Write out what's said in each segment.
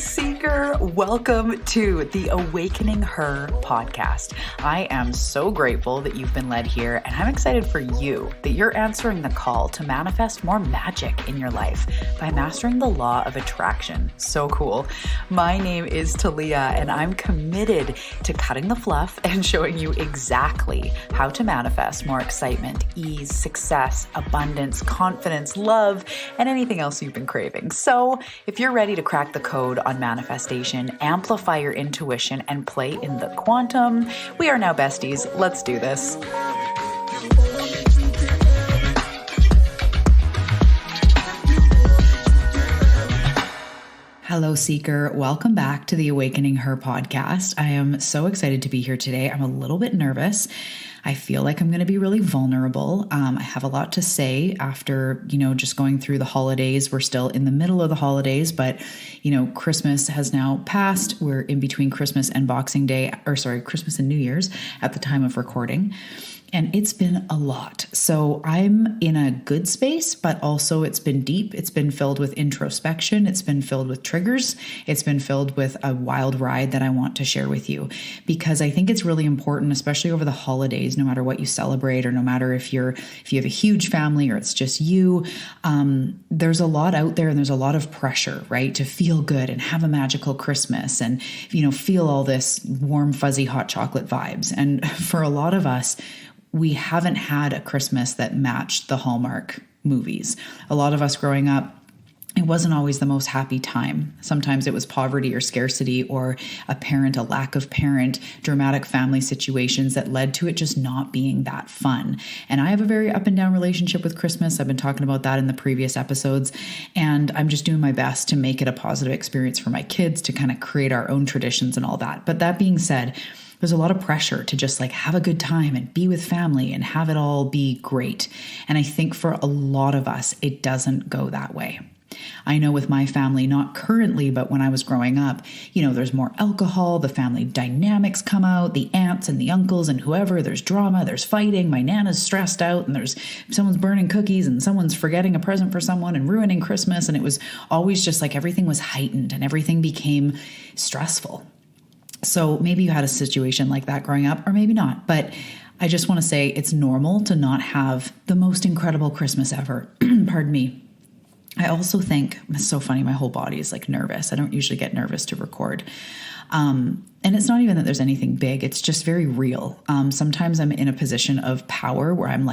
Seeker. Welcome to the Awakening Her podcast. I am so grateful that you've been led here, and I'm excited for you that you're answering the call to manifest more magic in your life by mastering the law of attraction. So cool. My name is Talia, and I'm committed to cutting the fluff and showing you exactly how to manifest more excitement, ease, success, abundance, confidence, love, and anything else you've been craving. So if you're ready to crack the code on manifestation, amplify your intuition, and play in the quantum, we are now besties. Let's do this. Hello, Seeker. Welcome back to the Awakening Her podcast. I am so excited to be here today. I'm a little bit nervous. I feel like I'm going to be really vulnerable. I have a lot to say after, just going through the holidays. We're still in the middle of the holidays, but, Christmas has now passed. We're in between Christmas and Christmas and New Year's at the time of recording. And it's been a lot. So I'm in a good space, but also it's been deep. It's been filled with introspection. It's been filled with triggers. It's been filled with a wild ride that I want to share with you, because I think it's really important, especially over the holidays, no matter what you celebrate, or no matter if you have a huge family or it's just you, there's a lot out there and there's a lot of pressure, right? To feel good and have a magical Christmas and, feel all this warm, fuzzy, hot chocolate vibes. And for a lot of us, we haven't had a Christmas that matched the Hallmark movies. A lot of us growing up, it wasn't always the most happy time. Sometimes it was poverty or scarcity or a lack of parent, dramatic family situations that led to it just not being that fun. And I have a very up and down relationship with Christmas. I've been talking about that in the previous episodes, and I'm just doing my best to make it a positive experience for my kids, to kind of create our own traditions and all that. But that being said, there's a lot of pressure to just have a good time and be with family and have it all be great. And I think for a lot of us, it doesn't go that way. I know with my family, not currently, but when I was growing up, there's more alcohol, the family dynamics come out, the aunts and the uncles and whoever, there's drama, there's fighting, my Nana's stressed out, and there's someone's burning cookies and someone's forgetting a present for someone and ruining Christmas. And it was always just everything was heightened and everything became stressful. So maybe you had a situation like that growing up, or maybe not, but I just want to say it's normal to not have the most incredible Christmas ever. Pardon me. I also think, it's so funny, my whole body is nervous. I don't usually get nervous to record. And it's not even that there's anything big. It's just very real. Sometimes I'm in a position of power where I'm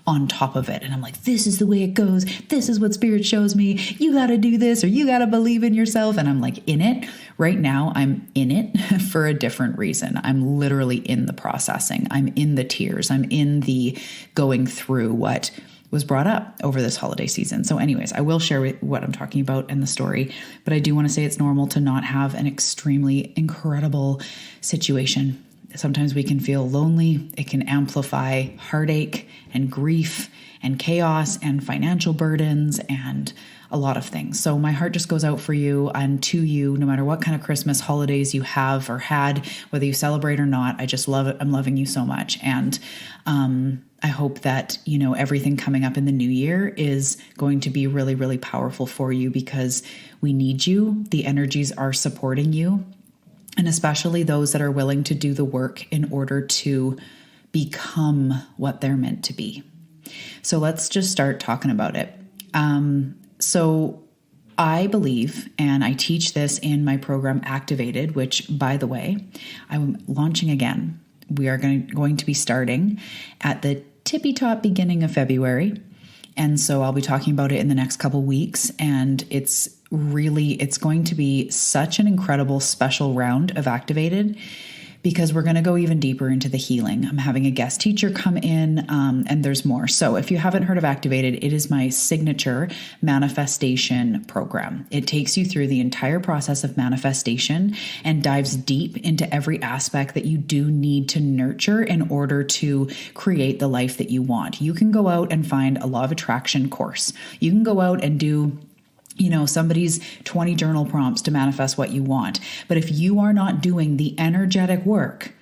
on top of it. And I'm this is the way it goes. This is what spirit shows me. You got to do this, or you got to believe in yourself. And I'm in it. Right now, I'm in it for a different reason. I'm literally in the processing. I'm in the tears. I'm in the going through what was brought up over this holiday season. So anyways, I will share what I'm talking about in the story, but I do want to say it's normal to not have an extremely incredible situation. Sometimes we can feel lonely. It can amplify heartache and grief and chaos and financial burdens and a lot of things. So my heart just goes out for you and to you, no matter what kind of Christmas holidays you have or had, whether you celebrate or not. I just love it. I'm loving you so much. And I hope that, everything coming up in the new year is going to be really, really powerful for you, because we need you. The energies are supporting you, and especially those that are willing to do the work in order to become what they're meant to be. So let's just start talking about it. So I believe, and I teach this in my program Activated, which, by the way, I'm launching again. We are going to be starting at the tippy top beginning of February. And so I'll be talking about it in the next couple weeks. And it's going to be such an incredible special round of Activated, because we're going to go even deeper into the healing. I'm having a guest teacher come in, and there's more. So if you haven't heard of Activated, it is my signature manifestation program. It takes you through the entire process of manifestation and dives deep into every aspect that you do need to nurture in order to create the life that you want. You can go out and find a law of attraction course. You can go out and do somebody's 20 journal prompts to manifest what you want. But if you are not doing the energetic work,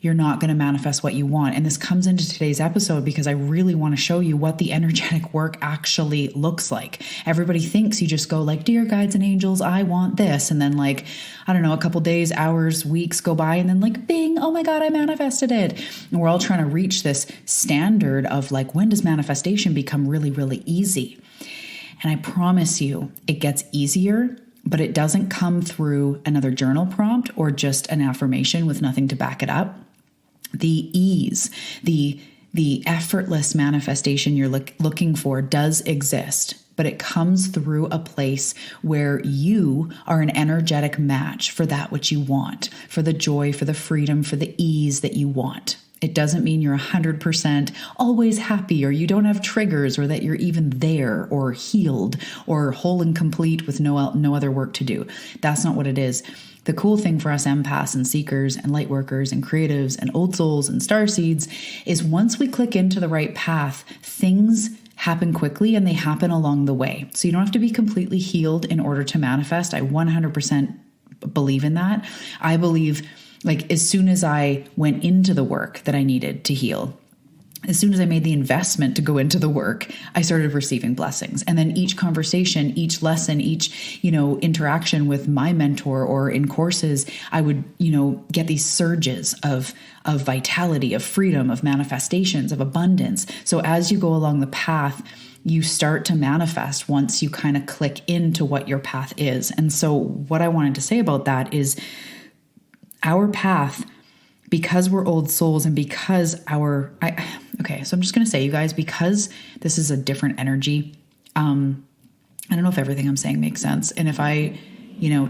you're not going to manifest what you want. And this comes into today's episode because I really want to show you what the energetic work actually looks like. Everybody thinks you just go like, dear guides and angels, I want this. And then like, I don't know, a couple days, hours, weeks go by and then like, bing, oh my God, I manifested it. And we're all trying to reach this standard of like, when does manifestation become really, really easy? And I promise you, it gets easier, but it doesn't come through another journal prompt or just an affirmation with nothing to back it up. The ease, the effortless manifestation you're looking for does exist, but it comes through a place where you are an energetic match for that which you want, for the joy, for the freedom, for the ease that you want. It doesn't mean you're 100% always happy or you don't have triggers or that you're even there or healed or whole and complete with no other work to do. That's not what it is. The cool thing for us empaths and seekers and light workers and creatives and old souls and starseeds is once we click into the right path, things happen quickly and they happen along the way. So you don't have to be completely healed in order to manifest. I 100% believe in that. I believe like as soon as I went into the work that I needed to heal, as soon as I made the investment to go into the work, I started receiving blessings. And then each conversation, each lesson, each, interaction with my mentor or in courses, I would, get these surges of vitality, of freedom, of manifestations, of abundance. So as you go along the path, you start to manifest once you kind of click into what your path is. And so what I wanted to say about that is our path, because we're old souls and because so I'm just going to say, you guys, because this is a different energy, I don't know if everything I'm saying makes sense. And if I,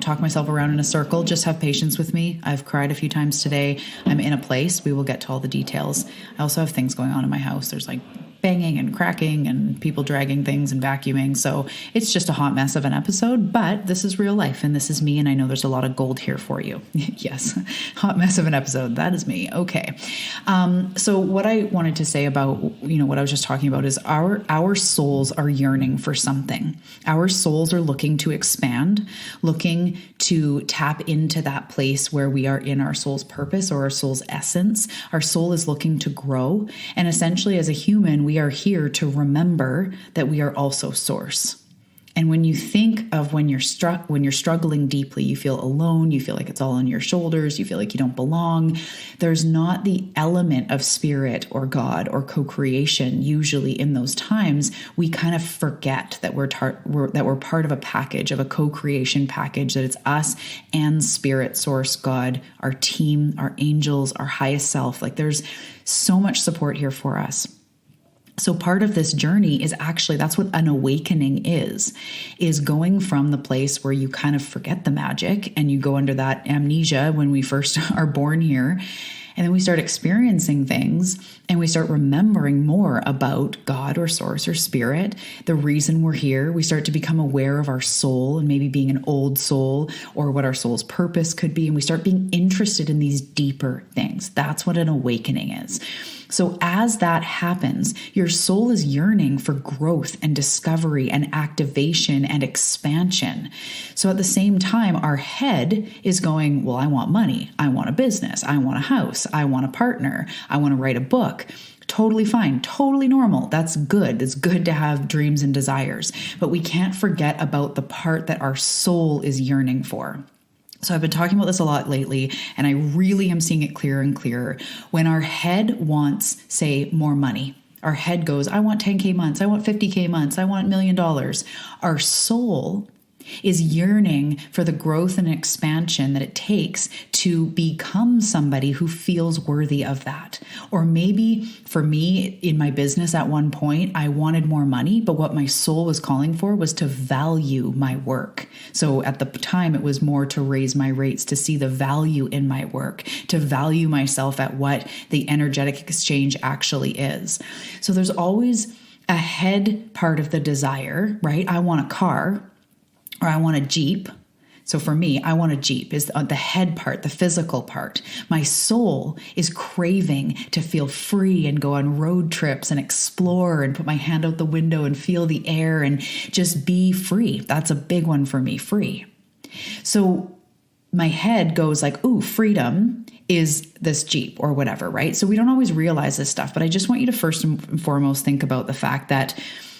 talk myself around in a circle, just have patience with me. I've cried a few times today. I'm in a place. We will get to all the details. I also have things going on in my house. There's like banging and cracking and people dragging things and vacuuming. So it's just a hot mess of an episode, but this is real life and this is me. And I know there's a lot of gold here for you. Yes. Hot mess of an episode. That is me. Okay. So what I wanted to say about, what I was just talking about is our souls are yearning for something. Our souls are looking to expand, looking to tap into that place where we are in our soul's purpose or our soul's essence. Our soul is looking to grow. And essentially as a human, we are here to remember that we are also source. And when you think of when you're struggling deeply, you feel alone, you feel like it's all on your shoulders, you feel like you don't belong, there's not the element of spirit or God or co-creation. Usually in those times, we kind of forget that we're part of a package, of a co-creation package, that it's us and spirit, source, God, our team, our angels, our highest self. Like there's so much support here for us. So part of this journey is actually, that's what an awakening is going from the place where you kind of forget the magic and you go under that amnesia when we first are born here. And then we start experiencing things and we start remembering more about God or source or spirit, the reason we're here. We start to become aware of our soul and maybe being an old soul or what our soul's purpose could be. And we start being interested in these deeper things. That's what an awakening is. So as that happens, your soul is yearning for growth and discovery and activation and expansion. So at the same time, our head is going, well, I want money. I want a business. I want a house. I want a partner. I want to write a book. Totally fine. Totally normal. That's good. It's good to have dreams and desires, but we can't forget about the part that our soul is yearning for. So I've been talking about this a lot lately, and I really am seeing it clearer and clearer. When our head wants, say, more money, our head goes, I want 10K months, I want 50K months, I want $1 million. Our soul is yearning for the growth and expansion that it takes to become somebody who feels worthy of that. Or maybe for me in my business at one point, I wanted more money, but what my soul was calling for was to value my work. So at the time, it was more to raise my rates, to see the value in my work, to value myself at what the energetic exchange actually is. So there's always a head part of the desire, right? I want a car. Or I want a Jeep. So for me, I want a Jeep is the head part, the physical part. My soul is craving to feel free and go on road trips and explore and put my hand out the window and feel the air and just be free. That's a big one for me, free. So my head goes like, ooh, freedom is this Jeep or whatever, right? So we don't always realize this stuff, but I just want you to first and foremost think about the fact that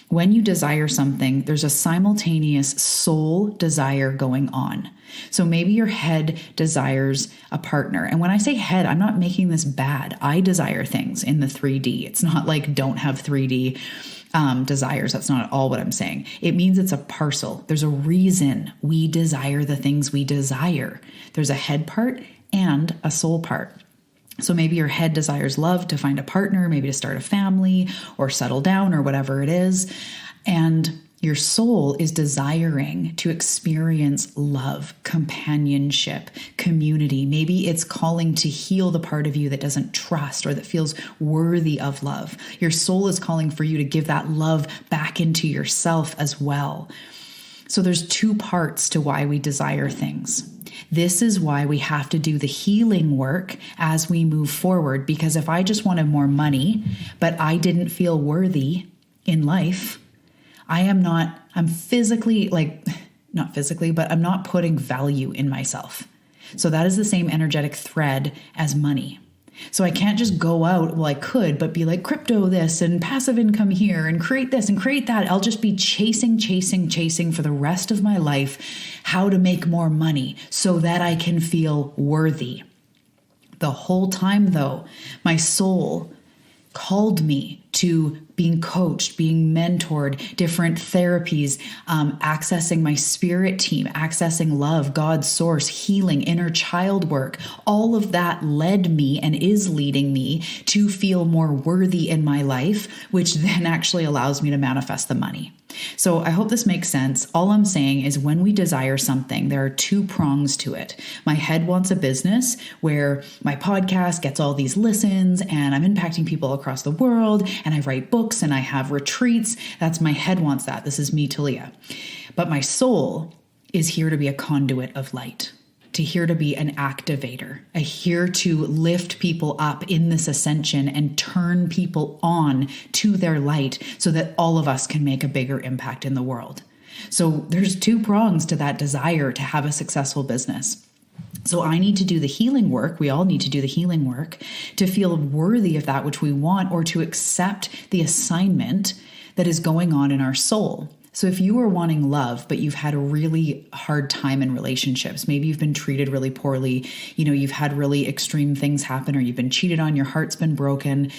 when you desire something, there's a simultaneous soul desire going on. So maybe your head desires a partner. And when I say head, I'm not making this bad. I desire things in the 3D. It's not like don't have 3D desires. That's not at all what I'm saying. It means it's a parcel. There's a reason we desire the things we desire. There's a head part and a soul part. So maybe your head desires love, to find a partner, maybe to start a family or settle down or whatever it is. And your soul is desiring to experience love, companionship, community. Maybe it's calling to heal the part of you that doesn't trust or that feels worthy of love. Your soul is calling for you to give that love back into yourself as well. So there's two parts to why we desire things. This is why we have to do the healing work as we move forward. Because if I just wanted more money, but I didn't feel worthy in life, I'm physically, not physically, but I'm not putting value in myself. So that is the same energetic thread as money. So I can't just go out, well, I could, but be like crypto this and passive income here and create this and create that. I'll just be chasing for the rest of my life how to make more money so that I can feel worthy. The whole time, though, my soul called me to being coached, being mentored, different therapies, accessing my spirit team, accessing love, God's source, healing, inner child work. All of that led me and is leading me to feel more worthy in my life, which then actually allows me to manifest the money. So I hope this makes sense. All I'm saying is when we desire something, there are two prongs to it. My head wants a business where my podcast gets all these listens and I'm impacting people across the world and I write books and I have retreats. That's my head wants that. This is me, Talia. But my soul is here to be a conduit of light, to here to be an activator, here to lift people up in this ascension and turn people on to their light so that all of us can make a bigger impact in the world. So there's two prongs to that desire to have a successful business. So I need to do the healing work. We all need to do the healing work to feel worthy of that which we want or to accept the assignment that is going on in our soul. So if you are wanting love, but you've had a really hard time in relationships, maybe you've been treated really poorly, you've had really extreme things happen, or you've been cheated on, your heart's been broken,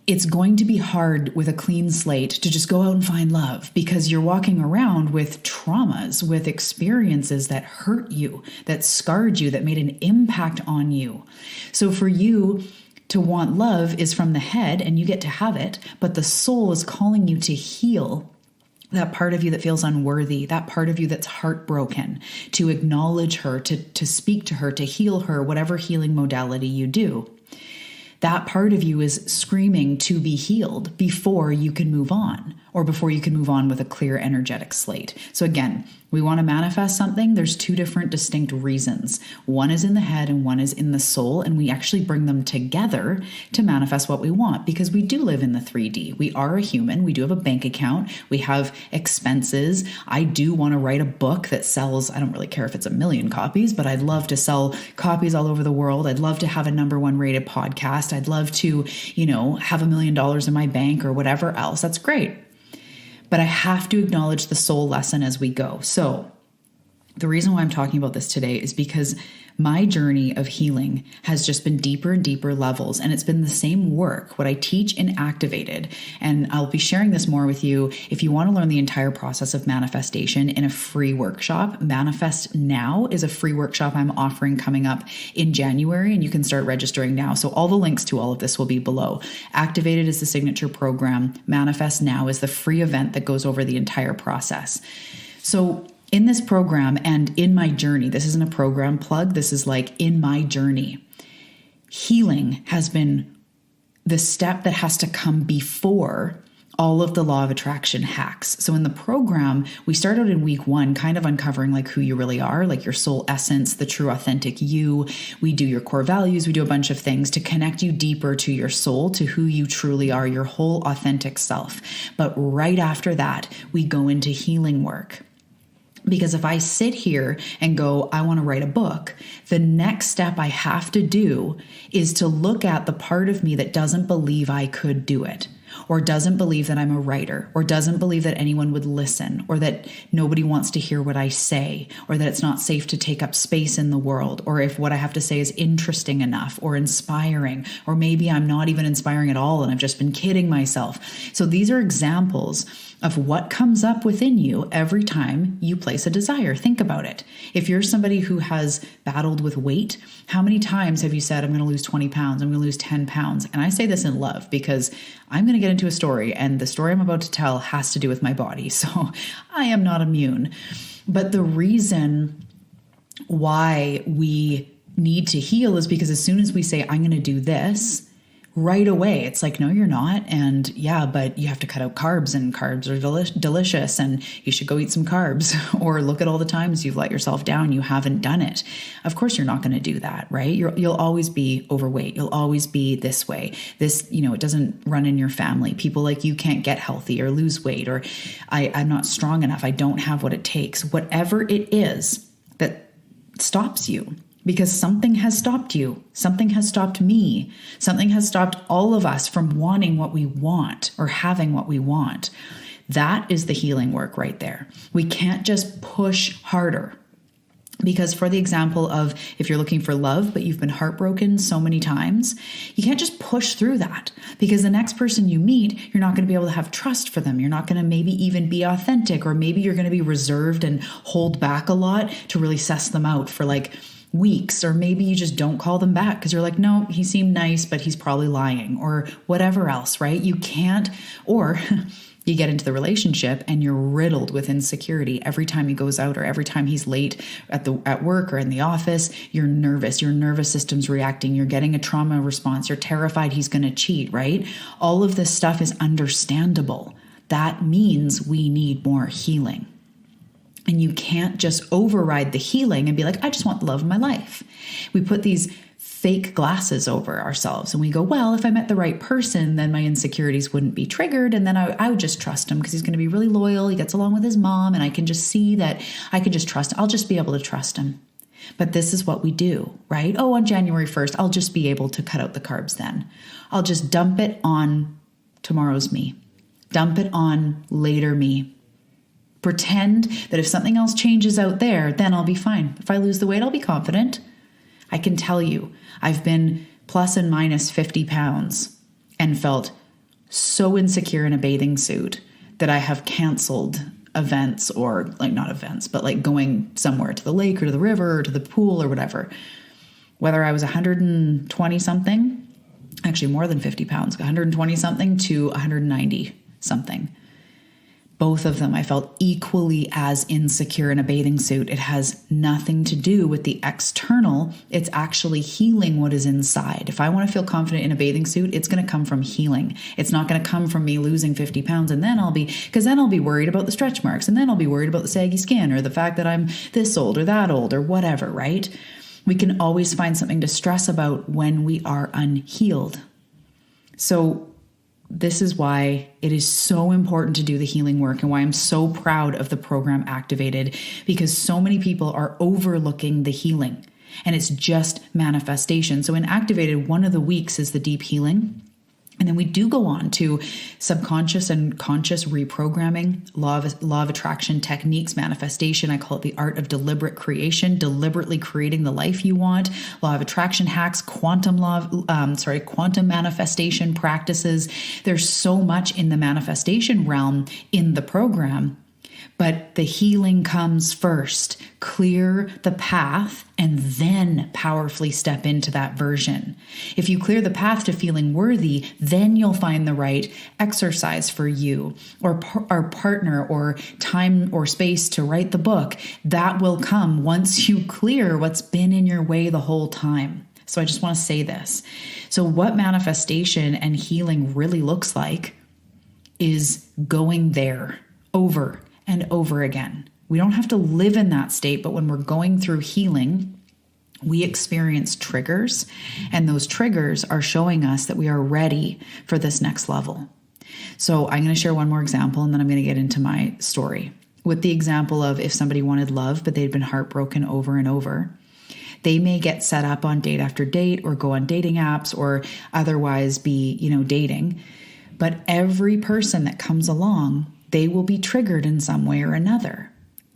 it's going to be hard with a clean slate to just go out and find love because you're walking around with traumas, with experiences that hurt you, that scarred you, that made an impact on you. So for you to want love is from the head and you get to have it, but the soul is calling you to heal that part of you that feels unworthy, that part of you that's heartbroken, to acknowledge her, to speak to her, to heal her, whatever healing modality you do. That part of you is screaming to be healed before you can move on, or before you can move on with a clear energetic slate. So again, we want to manifest something. There's two different distinct reasons. One is in the head and one is in the soul. And we actually bring them together to manifest what we want because we do live in the 3D. We are a human. We do have a bank account. We have expenses. I do want to write a book that sells, I don't really care if it's 1 million copies, but I'd love to sell copies all over the world. I'd love to have a #1 rated podcast. I'd love to, have $1 million in my bank or whatever else. That's great. But I have to acknowledge the soul lesson as we go. So the reason why I'm talking about this today is because my journey of healing has just been deeper and deeper levels. And it's been the same work, what I teach in Activated. And I'll be sharing this more with you if you want to learn the entire process of manifestation in a free workshop. Manifest Now is a free workshop I'm offering coming up in January, and you can start registering now. So all the links to all of this will be below. Activated is the signature program. Manifest Now is the free event that goes over the entire process. So in this program and in my journey, this isn't a program plug. This is like in my journey. Healing has been the step that has to come before all of the law of attraction hacks. So in the program, we start out in week 1, kind of uncovering like who you really are, like your soul essence, the true authentic you. We do your core values. We do a bunch of things to connect you deeper to your soul, to who you truly are, your whole authentic self. But right after that, we go into healing work. Because if I sit here and go, I want to write a book, the next step I have to do is to look at the part of me that doesn't believe I could do it, or doesn't believe that I'm a writer, or doesn't believe that anyone would listen, or that nobody wants to hear what I say, or that it's not safe to take up space in the world, or if what I have to say is interesting enough or inspiring, or maybe I'm not even inspiring at all and I've just been kidding myself. So these are examples of what comes up within you every time you place a desire. Think about it. If you're somebody who has battled with weight, how many times have you said, I'm going to lose 20 pounds, I'm going to lose 10 pounds? And I say this in love because I'm going to get into a story, and the story I'm about to tell has to do with my body. So I am not immune. But the reason why we need to heal is because as soon as we say, I'm going to do this, right away, it's like, no, you're not. And yeah, but you have to cut out carbs, and carbs are delicious, and you should go eat some carbs. Or look at all the times you've let yourself down, you haven't done it. Of course, you're not going to do that, right? You'll always be overweight. You'll always be this way. This, it doesn't run in your family. People like you can't get healthy or lose weight, or I'm not strong enough. I don't have what it takes. Whatever it is that stops you. Because something has stopped you. Something has stopped me. Something has stopped all of us from wanting what we want or having what we want. That is the healing work right there. We can't just push harder. Because for the example of if you're looking for love, but you've been heartbroken so many times, you can't just push through that, because the next person you meet, you're not going to be able to have trust for them. You're not going to maybe even be authentic, or maybe you're going to be reserved and hold back a lot to really suss them out for like weeks, or maybe you just don't call them back because you're like, no, he seemed nice, but he's probably lying, or whatever else, right? You can't, or you get into the relationship and you're riddled with insecurity every time he goes out, or every time he's late at work or in the office. You're nervous. Your nervous system's reacting. You're getting a trauma response. You're terrified he's going to cheat, right? All of this stuff is understandable. That means we need more healing. And you can't just override the healing and be like, I just want the love of my life. We put these fake glasses over ourselves and we go, well, if I met the right person, then my insecurities wouldn't be triggered. And then I would just trust him because he's going to be really loyal. He gets along with his mom, and I can just see that I can just trust. I'll just be able to trust him. But this is what we do, right? Oh, on January 1st, I'll just be able to cut out the carbs then. I'll just dump it on tomorrow's me. Dump it on later me. Pretend that if something else changes out there, then I'll be fine. If I lose the weight, I'll be confident. I can tell you, I've been plus and minus 50 pounds and felt so insecure in a bathing suit that I have canceled events, or like not events, but like going somewhere to the lake or to the river or to the pool or whatever. Whether I was 120 something, actually more than 50 pounds, 120 something to 190 something. Both of them, I felt equally as insecure in a bathing suit. It has nothing to do with the external. It's actually healing what is inside. If I want to feel confident in a bathing suit, it's going to come from healing. It's not going to come from me losing 50 pounds. And then I'll be worried about the stretch marks. And then I'll be worried about the saggy skin, or the fact that I'm this old or that old or whatever, right? We can always find something to stress about when we are unhealed. So this is why it is so important to do the healing work, and why I'm so proud of the program Activated, because so many people are overlooking the healing and it's just manifestation. So in Activated, one of the weeks is the deep healing. And then we do go on to subconscious and conscious reprogramming, law of attraction techniques, manifestation. I call it the art of deliberate creation, deliberately creating the life you want. Law of attraction hacks, quantum manifestation practices. There's so much in the manifestation realm in the program. But the healing comes first. Clear the path and then powerfully step into that version. If you clear the path to feeling worthy, then you'll find the right exercise for you, or partner, or time or space to write the book. That will come once you clear what's been in your way the whole time. So I just want to say this. So what manifestation and healing really looks like is going there over and over again. We don't have to live in that state, but when we're going through healing, we experience triggers, and those triggers are showing us that we are ready for this next level. So I'm going to share one more example, and then I'm going to get into my story. with the example of if somebody wanted love, but they'd been heartbroken over and over, they may get set up on date after date or go on dating apps or otherwise be, dating. But every person that comes along, they will be triggered in some way or another.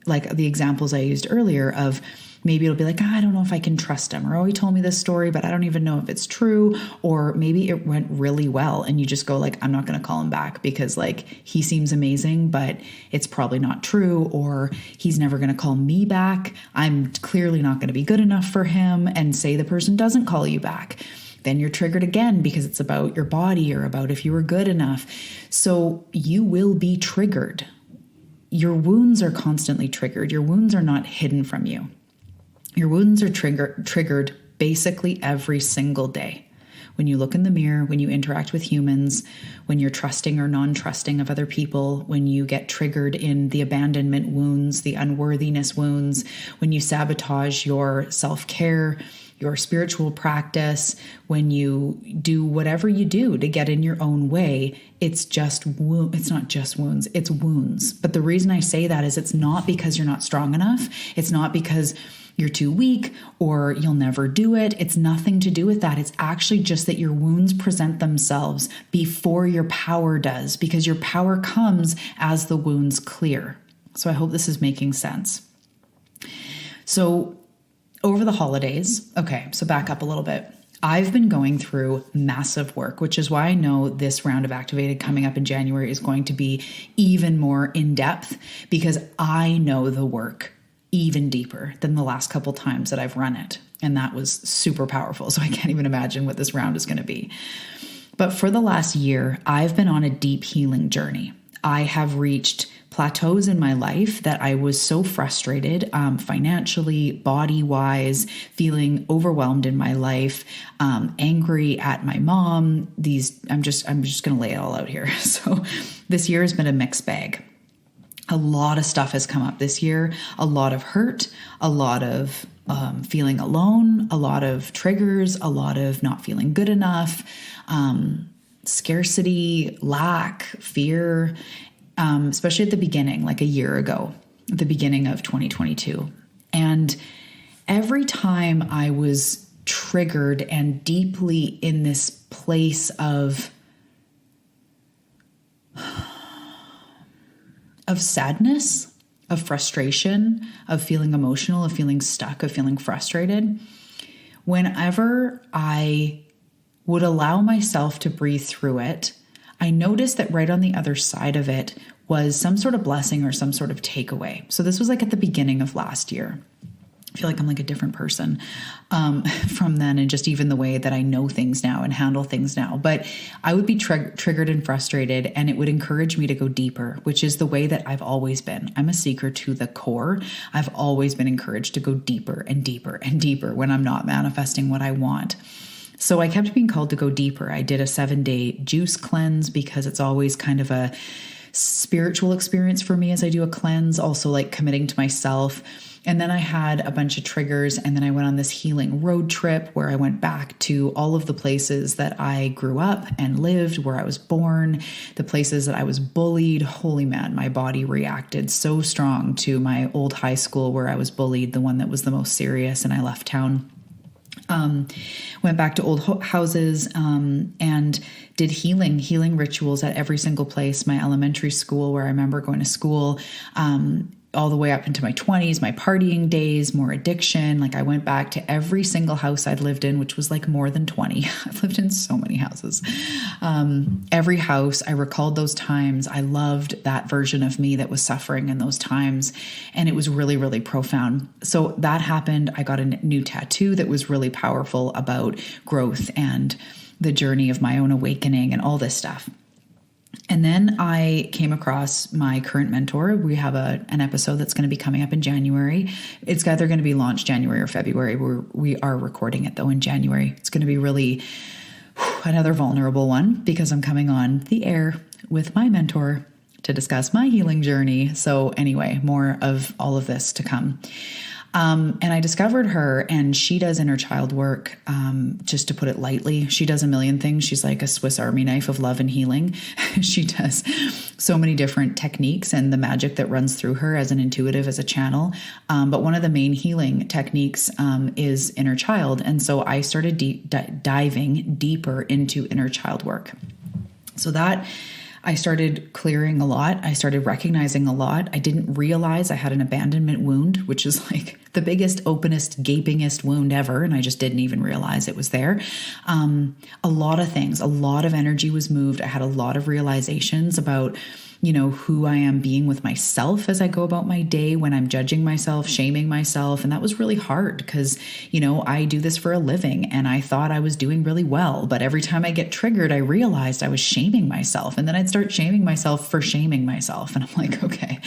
Like the examples I used earlier of maybe it'll be like, I don't know if I can trust him, or, oh, he told me this story, but I don't even know if it's true. Or maybe it went really well and you just go like, I'm not going to call him back because like he seems amazing, but it's probably not true. Or he's never going to call me back. I'm clearly not going to be good enough for him. And say the person doesn't call you back. Then you're triggered again because it's about your body or about if you were good enough. So you will be triggered. Your wounds are constantly triggered. Your wounds are not hidden from you. Your wounds are triggered basically every single day. When you look in the mirror, when you interact with humans, when you're trusting or non-trusting of other people, when you get triggered in the abandonment wounds, the unworthiness wounds, when you sabotage your self-care, your spiritual practice, when you do whatever you do to get in your own way, it's not just wounds, it's wounds. But the reason I say that is it's not because you're not strong enough. It's not because you're too weak or you'll never do it. It's nothing to do with that. It's actually just that your wounds present themselves before your power does, because your power comes as the wounds clear. So I hope this is making sense. So over the holidays, so back up a little bit. I've been going through massive work, which is why I know this round of Activated coming up in January is going to be even more in depth, because I know the work even deeper than the last couple times that I've run it. And that was super powerful. So I can't even imagine what this round is going to be. But for the last year, I've been on a deep healing journey. I have reached plateaus in my life that I was so frustrated, financially, body-wise, feeling overwhelmed in my life, angry at my mom. I'm just going to lay it all out here. So this year has been a mixed bag. A lot of stuff has come up this year, a lot of hurt, a lot of feeling alone, a lot of triggers, a lot of not feeling good enough, scarcity, lack, fear, especially at the beginning, like a year ago, at the beginning of 2022. And every time I was triggered and deeply in this place of sadness, of frustration, of feeling emotional, of feeling stuck, of feeling frustrated, whenever I would allow myself to breathe through it, I noticed that right on the other side of it was some sort of blessing or some sort of takeaway. So this was like at the beginning of last year. I feel like I'm like a different person from then, and just even the way that I know things now and handle things now. But I would be triggered and frustrated, and it would encourage me to go deeper, which is the way that I've always been. I'm a seeker to the core. I've always been encouraged to go deeper and deeper and deeper when I'm not manifesting what I want. So I kept being called to go deeper. I did a 7-day juice cleanse because it's always kind of a spiritual experience for me as I do a cleanse, also like committing to myself. And then I had a bunch of triggers, and then I went on this healing road trip where I went back to all of the places that I grew up and lived, where I was born, the places that I was bullied. Holy man, my body reacted so strong to my old high school where I was bullied, the one that was the most serious, and I left town. Went back to old houses and did healing rituals at every single place. My elementary school, where I remember going to school, all the way up into my 20s, my partying days, more addiction. Like I went back to every single house I'd lived in, which was like more than 20. I've lived in so many houses. Every house, I recalled those times. I loved that version of me that was suffering in those times. And it was really, really profound. So that happened. I got a new tattoo that was really powerful about growth and the journey of my own awakening and all this stuff. And then I came across my current mentor. We have an episode that's going to be coming up in January. It's either going to be launched January or February. We are recording it though in January. It's going to be really another vulnerable one because I'm coming on the air with my mentor to discuss my healing journey. So anyway, more of all of this to come. And I discovered her, and she does inner child work. Just to put it lightly, she does a million things. She's like a Swiss Army knife of love and healing. She does so many different techniques and the magic that runs through her as an intuitive, as a channel. But one of the main healing techniques is inner child. And so I started diving deeper into inner child work. So that I started clearing a lot. I started recognizing a lot. I didn't realize I had an abandonment wound, which is like the biggest, openest, gapingest wound ever. And I just didn't even realize it was there. A lot of things, a lot of energy was moved. I had a lot of realizations about, who I am being with myself as I go about my day, when I'm judging myself, shaming myself. And that was really hard because, I do this for a living and I thought I was doing really well. But every time I get triggered, I realized I was shaming myself. And then I'd start shaming myself for shaming myself. And I'm like, okay.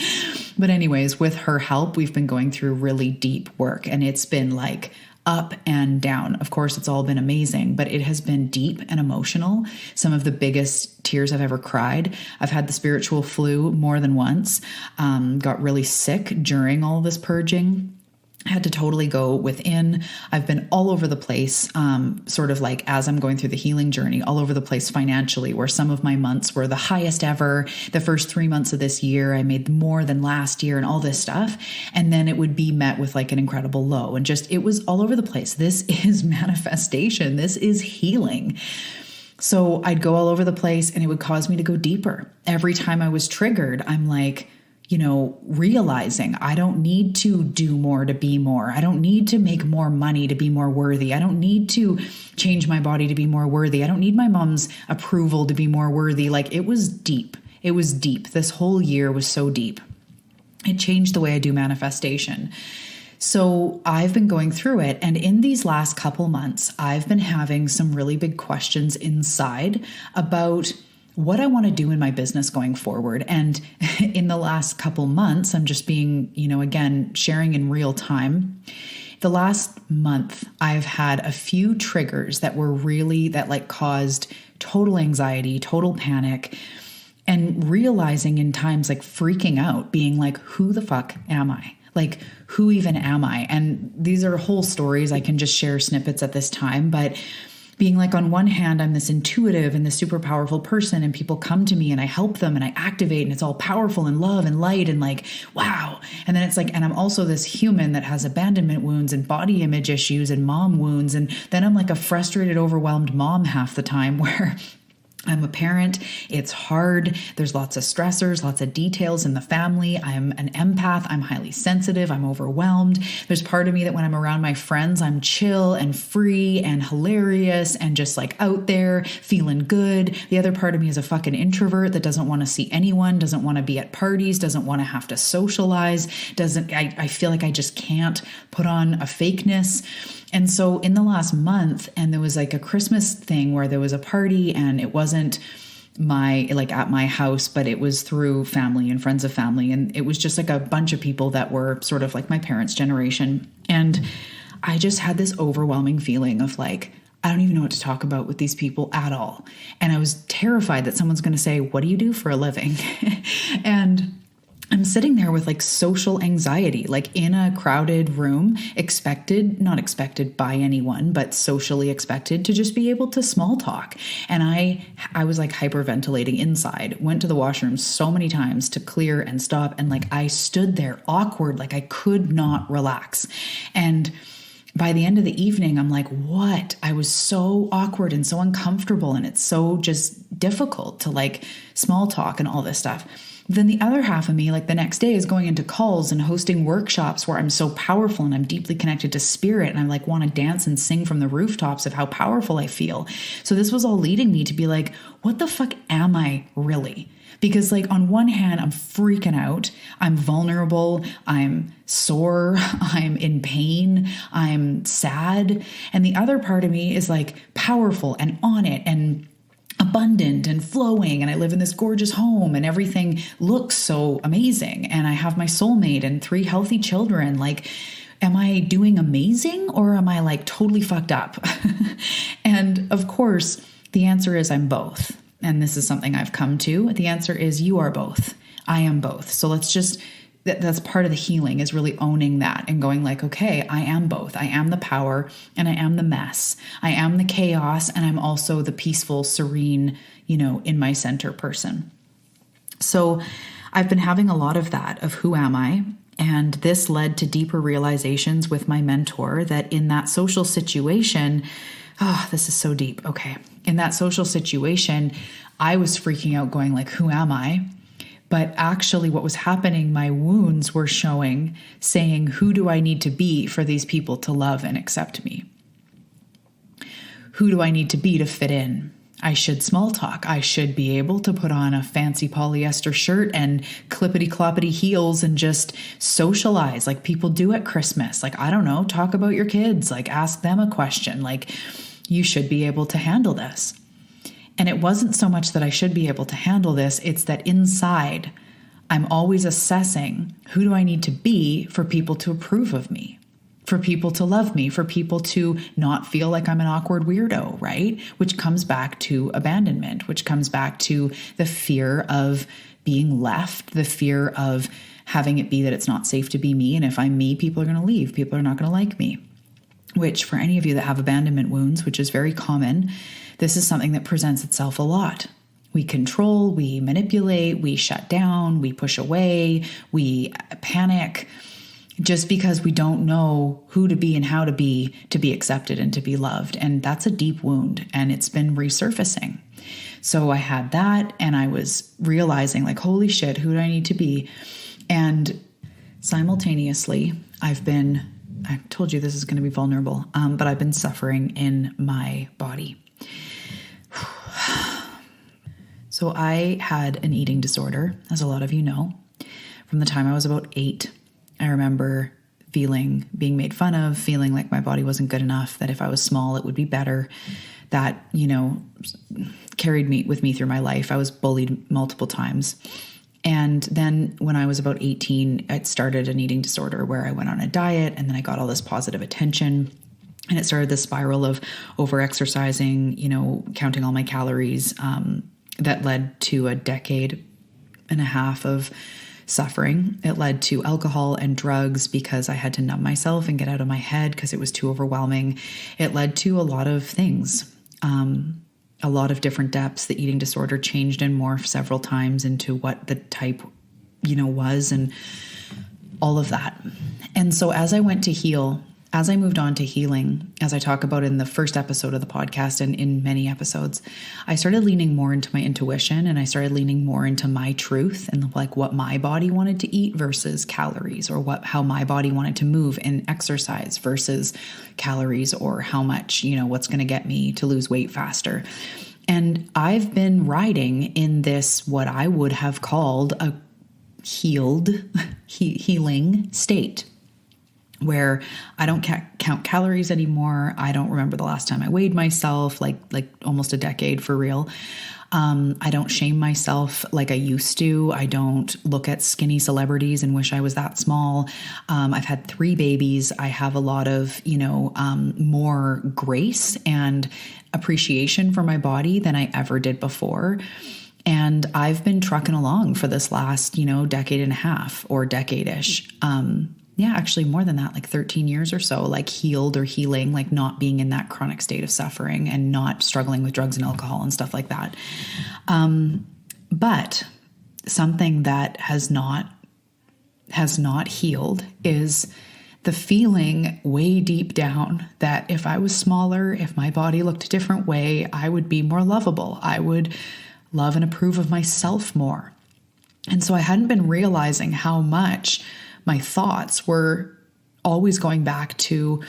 But anyways, with her help, we've been going through really deep work, and it's been like up and down. Of course, it's all been amazing, but it has been deep and emotional. Some of the biggest tears I've ever cried. I've had the spiritual flu more than once, got really sick during all this purging. I had to totally go within. I've been all over the place, sort of like as I'm going through the healing journey, all over the place financially, where some of my months were the highest ever. The first 3 months of this year, I made more than last year and all this stuff. And then it would be met with like an incredible low, and just, it was all over the place. This is manifestation. This is healing. So I'd go all over the place, and it would cause me to go deeper. Every time I was triggered, I'm like, realizing I don't need to do more to be more. I don't need to make more money to be more worthy. I don't need to change my body to be more worthy. I don't need my mom's approval to be more worthy. Like, it was deep. It was deep. This whole year was so deep. It changed the way I do manifestation. So I've been going through it. And in these last couple months, I've been having some really big questions inside about what I want to do in my business going forward. And in the last couple months, I'm just being, again, sharing in real time. The last month, I've had a few triggers that caused total anxiety, total panic, and realizing in times like freaking out, being like, who the fuck am I? Like, who even am I? And these are whole stories. I can just share snippets at this time, but being like, on one hand, I'm this intuitive and this super powerful person, and people come to me and I help them and I activate, and it's all powerful and love and light and like, wow. And then it's like, and I'm also this human that has abandonment wounds and body image issues and mom wounds. And then I'm like a frustrated, overwhelmed mom half the time, where I'm a parent. It's hard. There's lots of stressors, lots of details in the family. I'm an empath. I'm highly sensitive. I'm overwhelmed. There's part of me that when I'm around my friends, I'm chill and free and hilarious and just like out there feeling good. The other part of me is a fucking introvert that doesn't want to see anyone, doesn't want to be at parties, doesn't want to have to socialize, I feel like I just can't put on a fakeness. And so in the last month, and there was like a Christmas thing where there was a party, and it wasn't at my house, but it was through family and friends of family. And it was just like a bunch of people that were sort of like my parents' generation. And I just had this overwhelming feeling of like, I don't even know what to talk about with these people at all. And I was terrified that someone's going to say, what do you do for a living? And I'm sitting there with like social anxiety, like in a crowded room, not expected by anyone, but socially expected to just be able to small talk. And I was like hyperventilating inside, went to the washroom so many times to clear and stop. And like, I stood there awkward, like I could not relax. And by the end of the evening, I'm like, what? I was so awkward and so uncomfortable. And it's so just difficult to like small talk and all this stuff. Then the other half of me, like the next day, is going into calls and hosting workshops where I'm so powerful and I'm deeply connected to spirit, and I like want to dance and sing from the rooftops of how powerful I feel. So this was all leading me to be like, what the fuck am I really? Because like on one hand, I'm freaking out. I'm vulnerable. I'm sore. I'm in pain. I'm sad. And the other part of me is like powerful and on it and abundant and flowing, and I live in this gorgeous home and everything looks so amazing, and I have my soulmate and 3 healthy children. Like, am I doing amazing, or am I like totally fucked up? And of course the answer is I'm both. And this is something I've come to. The answer is you are both. I am both. So let's just that's part of the healing, is really owning that and going like, okay, I am both. I am the power and I am the mess. I am the chaos and I'm also the peaceful, serene, in my center person. So I've been having a lot of that, of who am I? And this led to deeper realizations with my mentor that in that social situation, this is so deep. Okay. In that social situation, I was freaking out going like, who am I? But actually what was happening, my wounds were showing, saying, who do I need to be for these people to love and accept me? Who do I need to be to fit in? I should small talk. I should be able to put on a fancy polyester shirt and clippity cloppity heels and just socialize like people do at Christmas. Like, I don't know, talk about your kids, like ask them a question. Like, you should be able to handle this. And it wasn't so much that I should be able to handle this. It's that inside I'm always assessing, who do I need to be for people to approve of me? For people to love me, for people to not feel like I'm an awkward weirdo, right? Which comes back to abandonment, which comes back to the fear of being left, the fear of having it be that it's not safe to be me. And if I'm me, people are going to leave. People are not going to like me. Which, for any of you that have abandonment wounds, which is very common, this is something that presents itself a lot. We control, we manipulate, we shut down, we push away, we panic, just because we don't know who to be and how to be accepted and to be loved. And that's a deep wound, and it's been resurfacing. So I had that, and I was realizing like, holy shit, who do I need to be? And simultaneously, I told you this is going to be vulnerable, but I've been suffering in my body. So I had an eating disorder, as a lot of you know, from the time I was about 8. I remember being made fun of, feeling like my body wasn't good enough, that if I was small, it would be better. That, carried me through my life. I was bullied multiple times. And then when I was about 18, I started an eating disorder where I went on a diet, and then I got all this positive attention. And it started this spiral of over-exercising, counting all my calories, that led to a decade and a half of suffering. It led to alcohol and drugs because I had to numb myself and get out of my head because it was too overwhelming. It led to a lot of things, a lot of different depths. The eating disorder changed and morphed several times into what the type, was, and all of that. And so as I went to heal, as I moved on to healing, as I talk about in the first episode of the podcast and in many episodes, I started leaning more into my intuition, and I started leaning more into my truth and like what my body wanted to eat versus calories, or how my body wanted to move and exercise versus calories, or how much, what's going to get me to lose weight faster. And I've been riding in this, what I would have called a healing state, where I don't count calories anymore. I don't remember the last time I weighed myself, like almost a decade for real. I don't shame myself like I used to. I don't look at skinny celebrities and wish I was that small. I've had 3 babies. I have a lot of, more grace and appreciation for my body than I ever did before. And I've been trucking along for this last, decade and a half or decade-ish. Actually more than that, like 13 years or so, like healed or healing, like not being in that chronic state of suffering and not struggling with drugs and alcohol and stuff like that. But something that has not healed is the feeling way deep down that if I was smaller, if my body looked a different way, I would be more lovable. I would love and approve of myself more. And so I hadn't been realizing how much my thoughts were always going back to,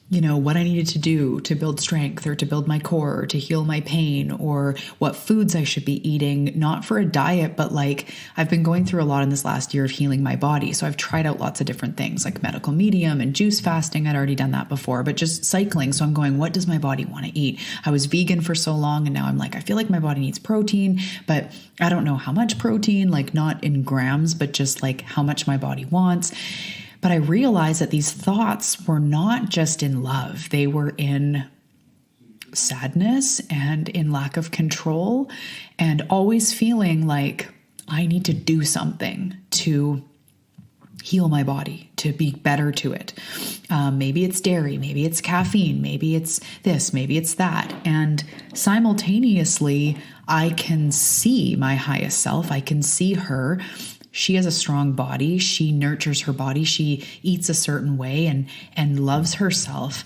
what I needed to do to build strength, or to build my core, or to heal my pain, or what foods I should be eating, not for a diet, but like I've been going through a lot in this last year of healing my body. So I've tried out lots of different things like medical medium and juice fasting. I'd already done that before, but just cycling. So I'm going, what does my body want to eat? I was vegan for so long, and now I'm like, I feel like my body needs protein, but I don't know how much protein, like not in grams, but just like how much my body wants. But I realized that these thoughts were not just in love. They were in sadness and in lack of control, and always feeling like I need to do something to heal my body, to be better to it. Maybe it's dairy, maybe it's caffeine, maybe it's this, maybe it's that. And simultaneously, I can see my highest self. I can see her. She has a strong body. She nurtures her body. She eats a certain way and loves herself.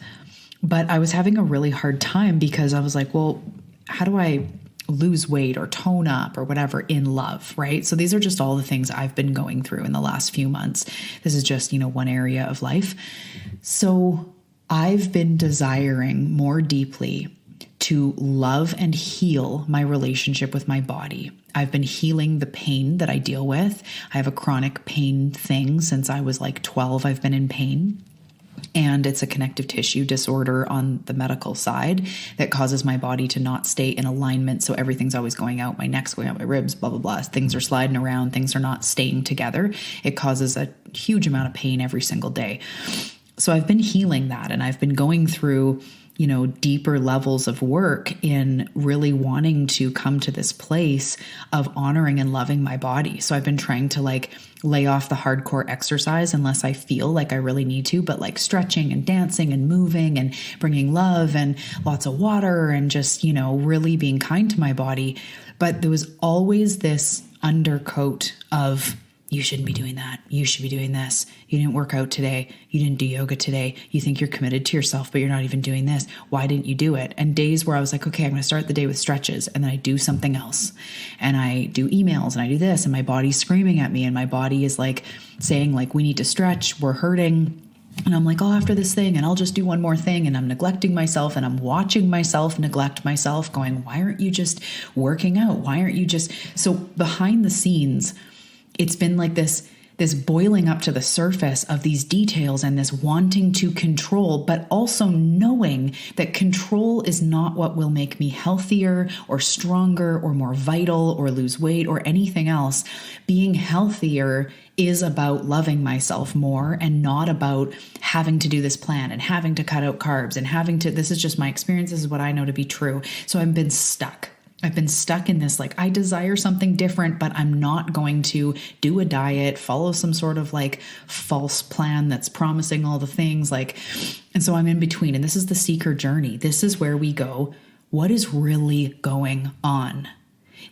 But I was having a really hard time because I was like, well, how do I lose weight or tone up or whatever in love, right? So these are just all the things I've been going through in the last few months. This is just, one area of life. So I've been desiring more deeply to love and heal my relationship with my body. I've been healing the pain that I deal with. I have a chronic pain thing since I was like 12. I've been in pain. And it's a connective tissue disorder on the medical side that causes my body to not stay in alignment. So everything's always going out, my neck's going out, my ribs, blah, blah, blah. Things are sliding around. Things are not staying together. It causes a huge amount of pain every single day. So I've been healing that, and I've been going through deeper levels of work in really wanting to come to this place of honoring and loving my body. So I've been trying to lay off the hardcore exercise unless I feel like I really need to, but stretching and dancing and moving and bringing love and lots of water and just, really being kind to my body. But there was always this undercoat of, you shouldn't be doing that. You should be doing this. You didn't work out today. You didn't do yoga today. You think you're committed to yourself, but you're not even doing this. Why didn't you do it? And days where I was like, okay, I'm going to start the day with stretches, and then I do something else, and I do emails, and I do this, and my body's screaming at me, and my body is saying we need to stretch. We're hurting. And I'm like, after this thing, and I'll just do one more thing. And I'm neglecting myself, and I'm watching myself neglect myself, going, why aren't you just working out? Why aren't you just... So behind the scenes, it's been this boiling up to the surface of these details and this wanting to control, but also knowing that control is not what will make me healthier or stronger or more vital or lose weight or anything else. Being healthier is about loving myself more and not about having to do this plan and having to cut out carbs and this is just my experience. This is what I know to be true. So I've been stuck in this, I desire something different, but I'm not going to do a diet, follow some sort of false plan that's promising all the things. And so I'm in between, and this is the seeker journey. This is where we go, what is really going on?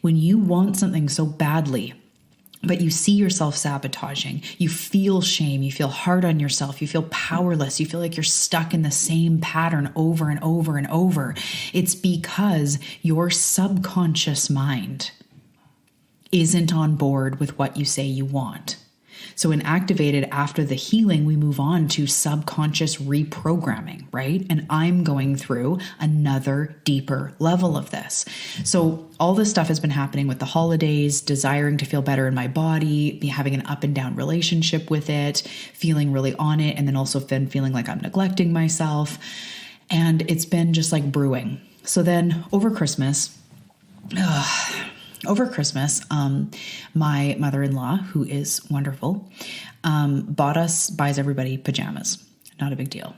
When you want something so badly, but you see yourself sabotaging, you feel shame, you feel hard on yourself, you feel powerless, you feel like you're stuck in the same pattern over and over and over. It's because your subconscious mind isn't on board with what you say you want. So in activated, after the healing, we move on to subconscious reprogramming, right? And I'm going through another deeper level of this. So all this stuff has been happening with the holidays, desiring to feel better in my body, having an up and down relationship with it, feeling really on it, and then also been feeling like I'm neglecting myself. And it's been just brewing. So then over Christmas, my mother-in-law, who is wonderful, buys everybody pajamas. Not a big deal.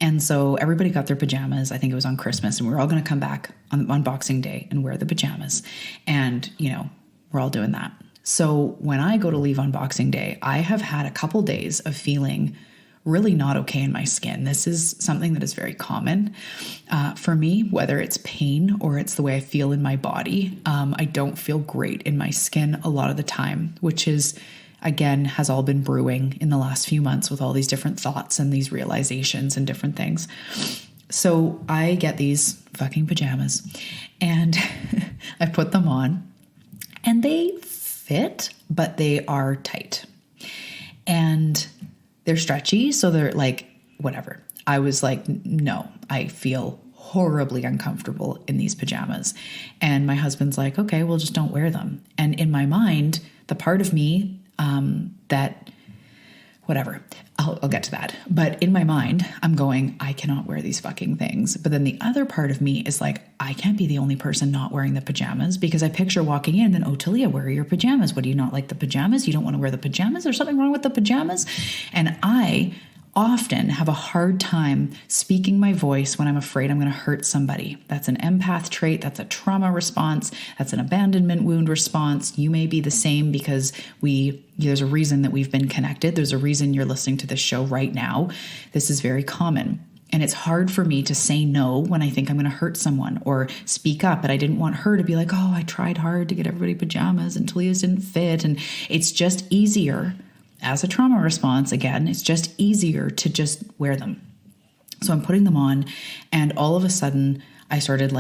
And so everybody got their pajamas. I think it was on Christmas, and we were all going to come back on Boxing Day and wear the pajamas. And, we're all doing that. So when I go to leave on Boxing Day, I have had a couple days of feeling really not okay in my skin. This is something that is very common for me, whether it's pain or it's the way I feel in my body. I don't feel great in my skin a lot of the time, which is, again, has all been brewing in the last few months with all these different thoughts and these realizations and different things. So I get these fucking pajamas and I put them on, and they fit, but they are tight. And they're stretchy, so they're whatever. I was like, no, I feel horribly uncomfortable in these pajamas. And my husband's like, okay, well, just don't wear them. And in my mind, the part of me that, whatever, I'll get to that. But in my mind, I'm going, I cannot wear these fucking things. But then the other part of me is like, I can't be the only person not wearing the pajamas, because I picture walking in and, oh, Talia, where are your pajamas? What, do you not like the pajamas? You don't want to wear the pajamas? There's something wrong with the pajamas? And I often have a hard time speaking my voice when I'm afraid I'm going to hurt somebody. That's an empath trait. That's a trauma response. That's an abandonment wound response. You may be the same because there's a reason that we've been connected. There's a reason you're listening to this show right now. This is very common. And it's hard for me to say no when I think I'm going to hurt someone, or speak up. And I didn't want her to be like, oh, I tried hard to get everybody pajamas and Talia's didn't fit. And it's just easier as a trauma response. Again, it's just easier to just wear them. So I'm putting them on, and all of a sudden I started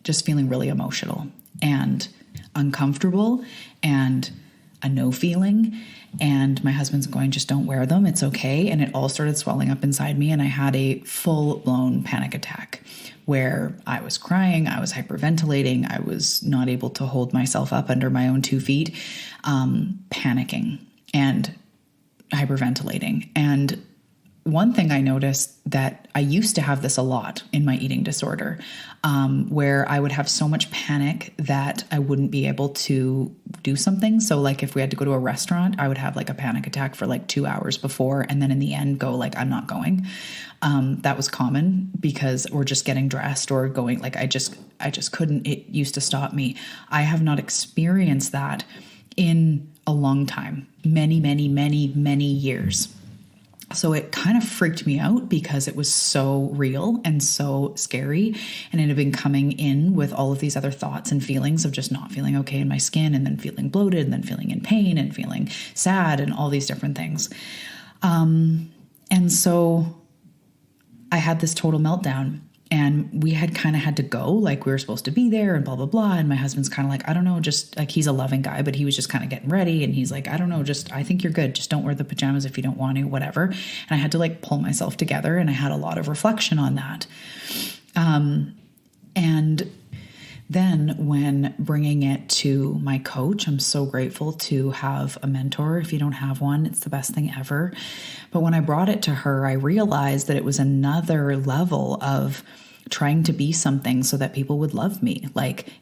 just feeling really emotional and uncomfortable and a no feeling. And my husband's going, just don't wear them. It's okay. And it all started swelling up inside me. And I had a full-blown panic attack where I was crying. I was hyperventilating. I was not able to hold myself up under my own 2 feet, panicking and hyperventilating. And one thing I noticed that I used to have this a lot in my eating disorder, where I would have so much panic that I wouldn't be able to do something. So if we had to go to a restaurant, I would have a panic attack for 2 hours before. And then in the end go I'm not going. That was common because we're just getting dressed or going, I just couldn't, it used to stop me. I have not experienced that in a long time, many, many, many, many years. So it kind of freaked me out because it was so real and so scary. And it had been coming in with all of these other thoughts and feelings of just not feeling okay in my skin, and then feeling bloated, and then feeling in pain and feeling sad and all these different things. And so I had this total meltdown, and we had kind of had to go, we were supposed to be there and blah, blah, blah. And my husband's kind of I don't know, just he's a loving guy, but he was just kind of getting ready. And he's I don't know, I think you're good. Just don't wear the pajamas if you don't want to, whatever. And I had to pull myself together, and I had a lot of reflection on that. And then when bringing it to my coach, I'm so grateful to have a mentor. If you don't have one, it's the best thing ever. But when I brought it to her, I realized that it was another level of trying to be something so that people would love me.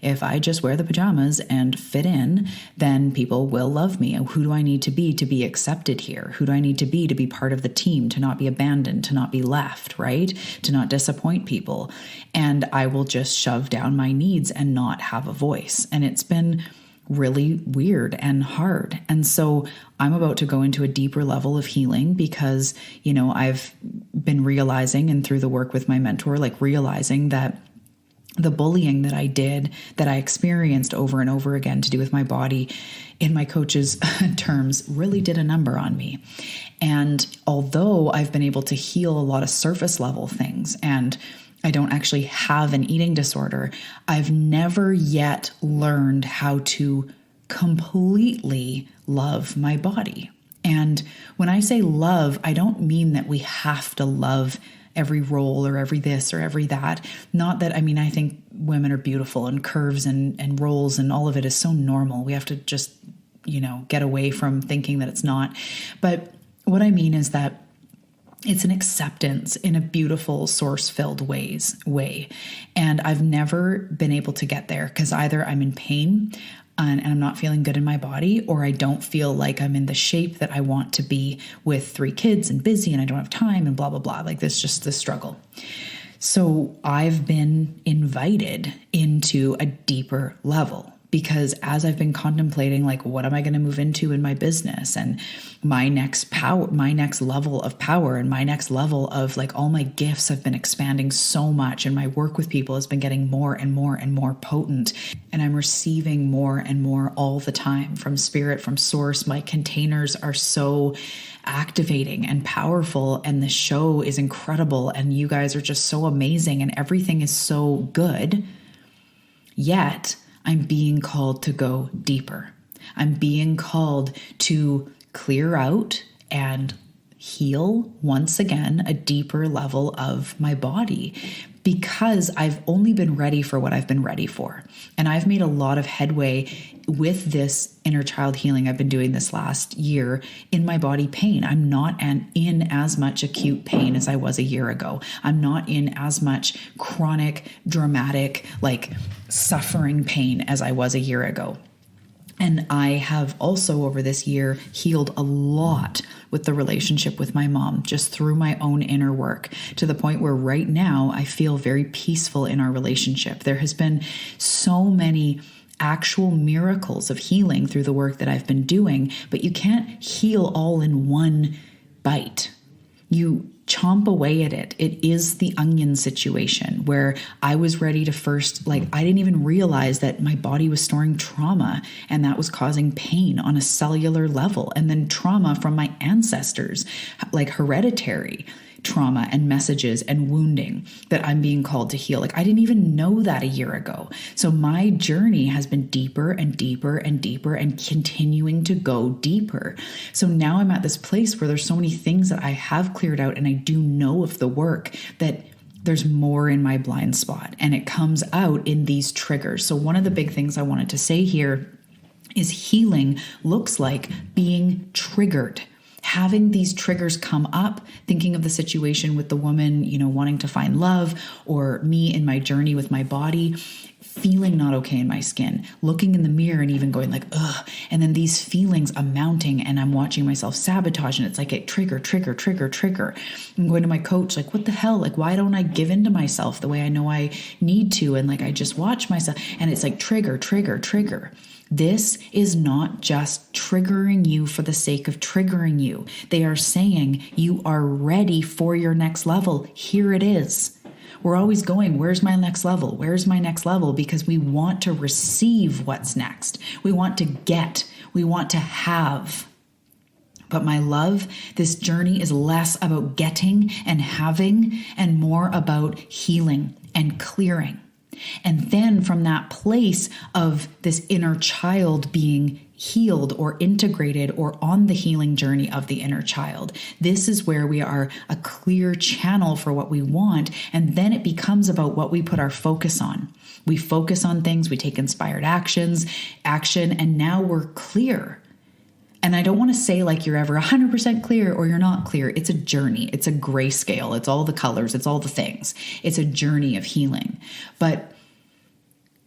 If I just wear the pajamas and fit in, then people will love me. Who do I need to be accepted here? Who do I need to be part of the team, to not be abandoned, to not be left, right? To not disappoint people. And I will just shove down my needs and not have a voice. And it's been really weird and hard. And so I'm about to go into a deeper level of healing because, I've been realizing, and through the work with my mentor, realizing that the bullying that I experienced over and over again to do with my body, in my coach's terms, really did a number on me. And although I've been able to heal a lot of surface level things, and I don't actually have an eating disorder, I've never yet learned how to completely love my body. And when I say love, I don't mean that we have to love every roll or every this or every that. Not that, I think women are beautiful, and curves and rolls and all of it is so normal. We have to just, get away from thinking that it's not. But what I mean is that it's an acceptance in a beautiful, source-filled way. And I've never been able to get there because either I'm in pain and I'm not feeling good in my body, or I don't feel like I'm in the shape that I want to be with 3 kids and busy and I don't have time and blah, blah, blah. This just the struggle. So I've been invited into a deeper level. Because as I've been contemplating, what am I going to move into in my business, and my next level of power, and my next level of all my gifts have been expanding so much, and my work with people has been getting more and more and more potent, and I'm receiving more and more all the time from spirit, from source. My containers are so activating and powerful, and the show is incredible, and you guys are just so amazing, and everything is so good. Yet I'm being called to go deeper. I'm being called to clear out and heal once again a deeper level of my body, because I've only been ready for what I've been ready for. And I've made a lot of headway with this inner child healing I've been doing this last year in my body pain. I'm not in as much acute pain as I was a year ago. I'm not in as much chronic, dramatic, suffering pain as I was a year ago. And I have also over this year healed a lot with the relationship with my mom, just through my own inner work, to the point where right now I feel very peaceful in our relationship. There has been so many actual miracles of healing through the work that I've been doing, but you can't heal all in one bite. You chomp away at it. It is the onion situation where I was ready to first, I didn't even realize that my body was storing trauma and that was causing pain on a cellular level. And then trauma from my ancestors, like hereditary trauma and messages and wounding that I'm being called to heal. I didn't even know that a year ago. So my journey has been deeper and deeper and deeper and continuing to go deeper. So now I'm at this place where there's so many things that I have cleared out, and I do know of the work that there's more in my blind spot, and it comes out in these triggers. So one of the big things I wanted to say here is healing looks like being triggered. Having these triggers come up, thinking of the situation with the woman, wanting to find love, or me in my journey with my body, feeling not okay in my skin, looking in the mirror and even going ugh. And then these feelings amounting, and I'm watching myself sabotage, and it's like a trigger. I'm going to my coach, what the hell? Why don't I give into myself the way I know I need to? And I just watch myself, and it's trigger. This is not just triggering you for the sake of triggering you. They are saying you are ready for your next level. Here it is. We're always going, where's my next level? Where's my next level? Because we want to receive what's next. We want to get. We want to have. But my love, this journey is less about getting and having and more about healing and clearing. And then from that place of this inner child being healed or integrated or on the healing journey of the inner child, this is where we are a clear channel for what we want. And then it becomes about what we put our focus on. We focus on things, we take inspired action, and now we're clear. And I don't want to say you're ever 100% clear or you're not clear. It's a journey. It's a grayscale. It's all the colors. It's all the things. It's a journey of healing. But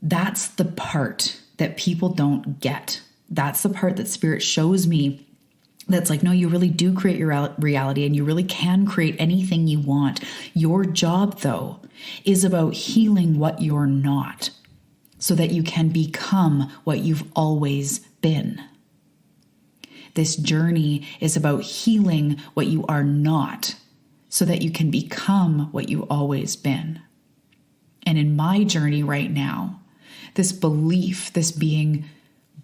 that's the part that people don't get. That's the part that Spirit shows me that's no, you really do create your reality, and you really can create anything you want. Your job, though, is about healing what you're not so that you can become what you've always been. This journey is about healing what you are not so that you can become what you've always been. And in my journey right now, this belief, this being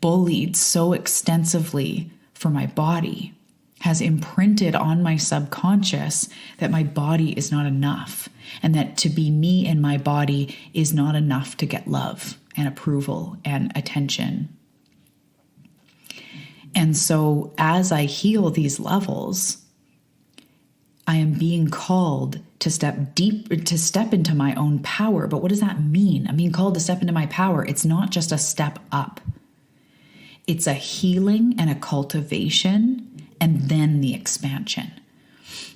bullied so extensively for my body, has imprinted on my subconscious that my body is not enough, and that to be me in my body is not enough to get love and approval and attention. And so as I heal these levels, I am being called to step into my own power. But what does that mean? I'm being called to step into my power. It's not just a step up. It's a healing and a cultivation, and then the expansion.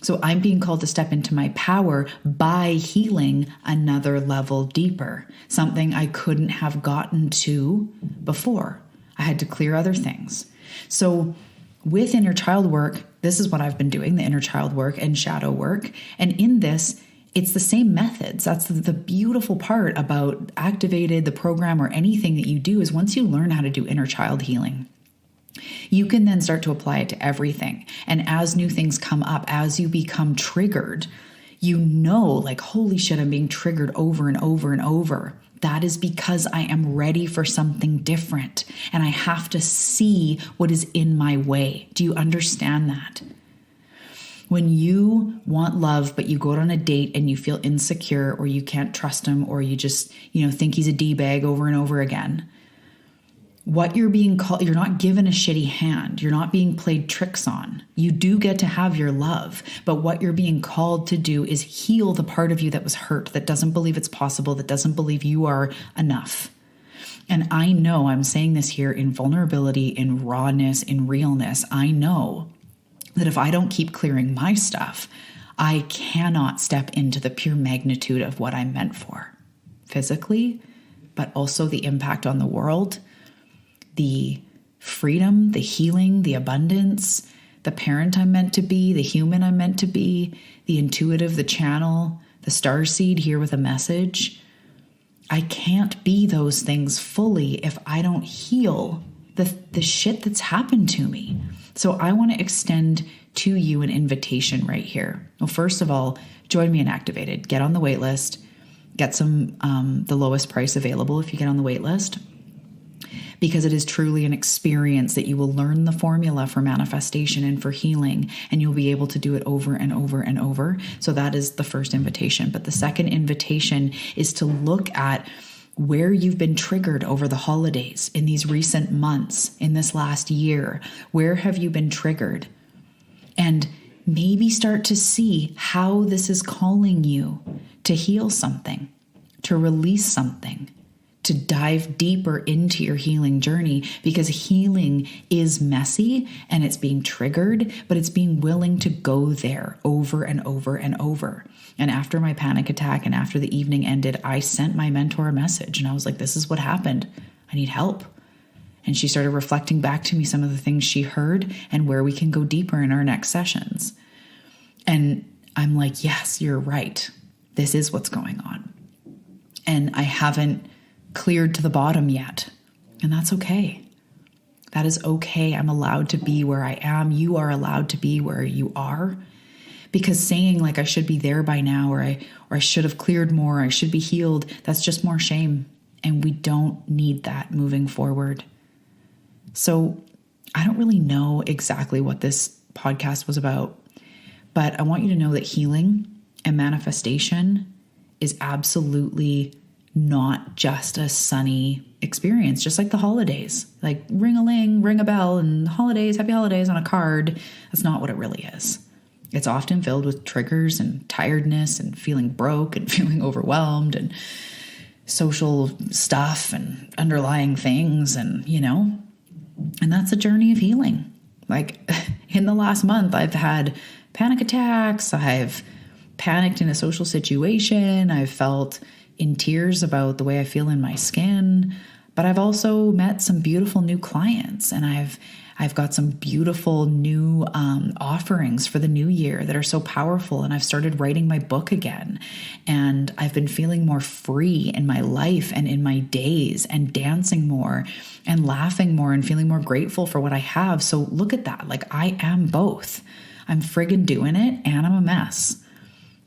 So I'm being called to step into my power by healing another level deeper, something I couldn't have gotten to before. I had to clear other things. So with inner child work, this is what I've been doing, the inner child work and shadow work. And in this, it's the same methods. That's the beautiful part about Activated, the program, or anything that you do, is once you learn how to do inner child healing, you can then start to apply it to everything. And as new things come up, as you become triggered, holy shit, I'm being triggered over and over and over. That is because I am ready for something different, and I have to see what is in my way. Do you understand that? When you want love, but you go out on a date and you feel insecure, or you can't trust him, or you just, think he's a D-bag over and over again, what you're being called, you're not given a shitty hand. You're not being played tricks on. You do get to have your love, but what you're being called to do is heal the part of you that was hurt, that doesn't believe it's possible, that doesn't believe you are enough. And I know I'm saying this here in vulnerability, in rawness, in realness. I know that if I don't keep clearing my stuff, I cannot step into the pure magnitude of what I'm meant for, physically, but also the impact on the world, the freedom, the healing, the abundance, the parent I'm meant to be, the human I'm meant to be, the intuitive, the channel, the starseed here with a message. I can't be those things fully if I don't heal the shit that's happened to me. So I want to extend to you an invitation right here. Well, first of all, join me in Activated. Get on the wait list. Get the lowest price available if you get on the wait list, because it is truly an experience that you will learn the formula for manifestation and for healing, and you'll be able to do it over and over and over. So that is the first invitation. But the second invitation is to look at where you've been triggered over the holidays, in these recent months, in this last year. Where have you been triggered? And maybe start to see how this is calling you to heal something, to release something, to dive deeper into your healing journey, because healing is messy and it's being triggered, but it's being willing to go there over and over and over. And after my panic attack and after the evening ended, I sent my mentor a message and I was like, this is what happened. I need help. And she started reflecting back to me some of the things she heard and where we can go deeper in our next sessions. And I'm like, yes, you're right. This is what's going on. And I haven't cleared to the bottom yet. And that's okay. That is okay. I'm allowed to be where I am. You are allowed to be where you are. Because saying like I should be there by now, or I should have cleared more, I should be healed, that's just more shame. And we don't need that moving forward. So I don't really know exactly what this podcast was about, but I want you to know that healing and manifestation is absolutely not just a sunny experience, just like the holidays. Like ring-a-ling, ring a bell, and holidays, happy holidays on a card. That's not what it really is. It's often filled with triggers and tiredness and feeling broke and feeling overwhelmed and social stuff and underlying things, and, and that's a journey of healing. Like in the last month, I've had panic attacks. I've panicked in a social situation. I've felt in tears about the way I feel in my skin, but I've also met some beautiful new clients, and I've got some beautiful new offerings for the new year that are so powerful. And I've started writing my book again, and I've been feeling more free in my life and in my days, and dancing more and laughing more and feeling more grateful for what I have. So look at that. Like I am both. I'm friggin' doing it, and I'm a mess.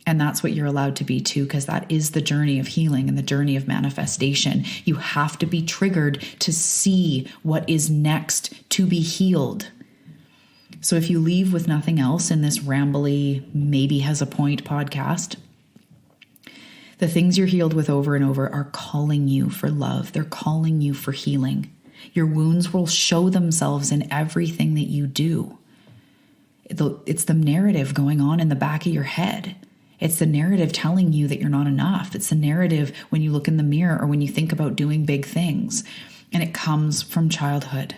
And that's what you're allowed to be too, because that is the journey of healing and the journey of manifestation. You have to be triggered to see what is next to be healed. So if you leave with nothing else in this rambly, maybe has a point podcast, the things you're healed with over and over are calling you for love. They're calling you for healing. Your wounds will show themselves in everything that you do. It's the narrative going on in the back of your head. It's the narrative telling you that you're not enough. It's the narrative when you look in the mirror or when you think about doing big things. And it comes from childhood.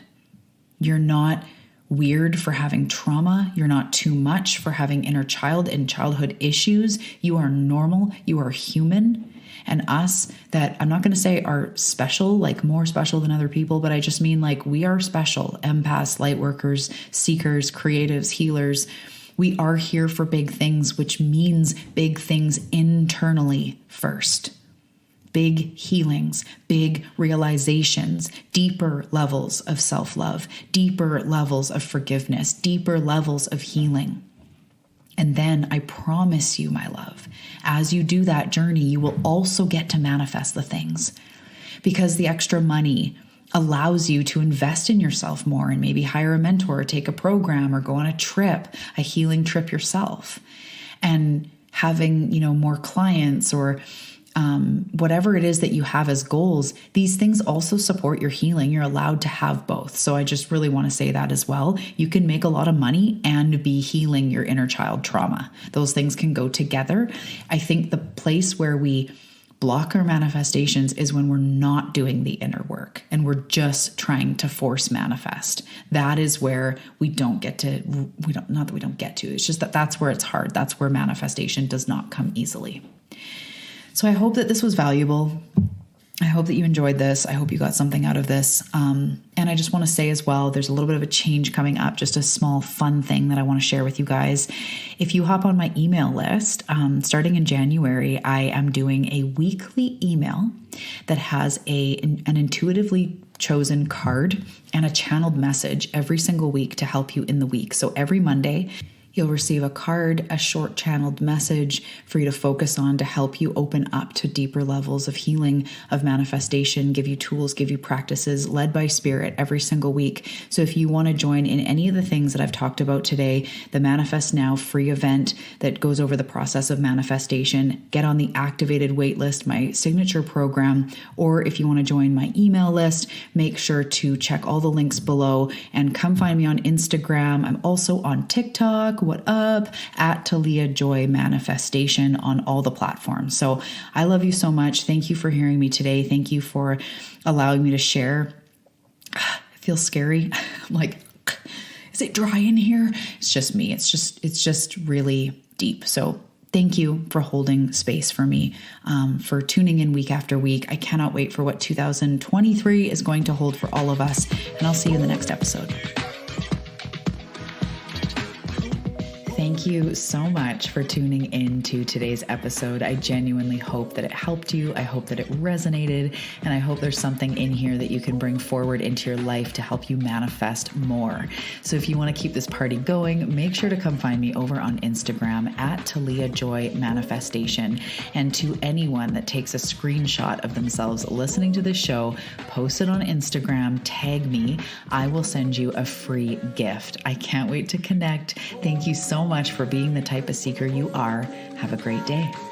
You're not weird for having trauma. You're not too much for having inner child and childhood issues. You are normal. You are human. And us that I'm not going to say are special, like more special than other people, but I just mean like we are special. Empaths, light workers, seekers, creatives, healers. We are here for big things, which means big things internally first. Big healings, big realizations, deeper levels of self-love, deeper levels of forgiveness, deeper levels of healing. And then I promise you, my love, as you do that journey, you will also get to manifest the things, because the extra money allows you to invest in yourself more and maybe hire a mentor or take a program or go on a trip, a healing trip yourself, and having, more clients or whatever it is that you have as goals. These things also support your healing. You're allowed to have both. So I just really want to say that as well. You can make a lot of money and be healing your inner child trauma. Those things can go together. I think the place where we block our manifestations is when we're not doing the inner work and we're just trying to force manifest. That is where we don't get to, not that we don't get to, it's just that that's where it's hard. That's where manifestation does not come easily. So I hope that this was valuable. I hope that you enjoyed this. I hope you got something out of this. And I just want to say as well, there's a little bit of a change coming up, just a small fun thing that I want to share with you guys. If you hop on my email list, starting in January, I am doing a weekly email that has an intuitively chosen card and a channeled message every single week to help you in the week. So every Monday, you'll receive a card, a short channeled message for you to focus on to help you open up to deeper levels of healing, of manifestation, give you tools, give you practices led by spirit every single week. So if you want to join in any of the things that I've talked about today, the Manifest Now free event that goes over the process of manifestation, get on the activated waitlist, my signature program, or if you want to join my email list, make sure to check all the links below and come find me on Instagram. I'm also on TikTok. What up? At Talia Joy Manifestation on all the platforms. So I love you so much. Thank you for hearing me today. Thank you for allowing me to share. It feels scary. I'm like, is it dry in here? It's just me. It's just really deep. So thank you for holding space for me, for tuning in week after week. I cannot wait for what 2023 is going to hold for all of us. And I'll see you in the next episode. Thank you so much for tuning in to today's episode. I genuinely hope that it helped you. I hope that it resonated, and I hope there's something in here that you can bring forward into your life to help you manifest more. So if you want to keep this party going, make sure to come find me over on Instagram at Talia Joy Manifestation. And to anyone that takes a screenshot of themselves listening to this show, post it on Instagram, tag me. I will send you a free gift. I can't wait to connect. Thank you so much for being the type of seeker you are. Have a great day.